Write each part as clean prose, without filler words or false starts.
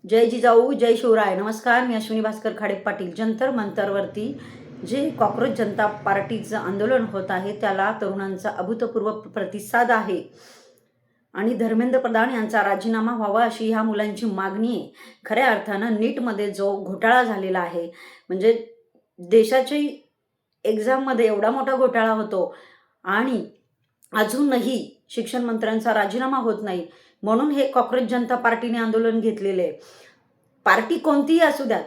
जय जिजाऊ जय शिवराय. नमस्कार, मी अश्विनी भास्कर खाडे पाटील. जंतर मंतरवरती जे कॉक्रोच जनता पार्टीचं आंदोलन होत आहे त्याला तरुणांचा अभूतपूर्व प्रतिसाद आहे आणि धर्मेंद्र प्रधान यांचा राजीनामा व्हावा अशी ह्या मुलांची मागणी आहे. खऱ्या अर्थानं नीटमध्ये जो घोटाळा झालेला आहे, म्हणजे देशाची एक्झाममध्ये एवढा मोठा घोटाळा होतो आणि अजूनही शिक्षण मंत्र्यांचा राजीनामा होत नाही, म्हणून हे कॉक्रोच जनता पार्टीने आंदोलन घेतलेले आहे. पार्टी कोणतीही असू द्या,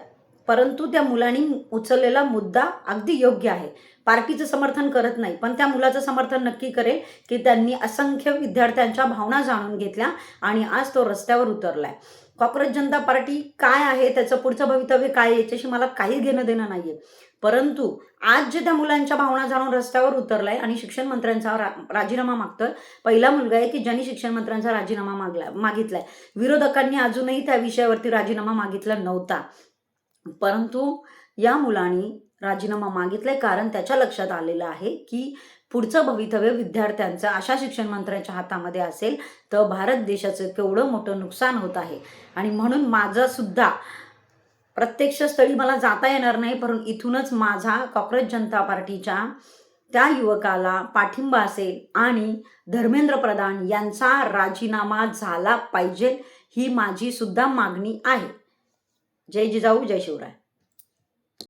परंतु त्या मुलांनी उचललेला मुद्दा अगदी योग्य आहे. पार्टीचं समर्थन करत नाही, पण त्या मुलाचं समर्थन नक्की करेल की त्यांनी असंख्य विद्यार्थ्यांच्या भावना जाणून घेतल्या आणि आज तो रस्त्यावर उतरलाय. कॉक्रोच जनता पार्टी काय आहे, त्याचं पुढचं भवितव्य काय आहे याच्याशी मला काही घेणं देणं नाहीये, परंतु आज जे त्या मुलांच्या भावना जाणून रस्त्यावर उतरलाय आणि शिक्षण मंत्र्यांचा राजीनामा मागतोय. पहिला मुलगा आहे की ज्यांनी शिक्षण मंत्र्यांचा राजीनामा मागितलाय. विरोधकांनी अजूनही त्या विषयावरती राजीनामा मागितला नव्हता, परंतु या मुलांनी राजीनामा मागितलाय कारण त्याच्या लक्षात आलेलं आहे की पुढचं भवितव्य विद्यार्थ्यांचं अशा शिक्षण मंत्र्यांच्या हातामध्ये असेल तर भारत देशाचं केवढं मोठं नुकसान होत आहे. आणि म्हणून माझं सुद्धा प्रत्यक्ष स्थळी मला जाता येणार नाही, परंतु इथूनच माझा कॉक्रोच जनता पार्टीच्या त्या युवकाला पाठिंबा असेल आणि धर्मेंद्र प्रधान यांचा राजीनामा झाला पाहिजे ही माझी सुद्धा मागणी आहे. जय जिजाऊ जय शिवराय.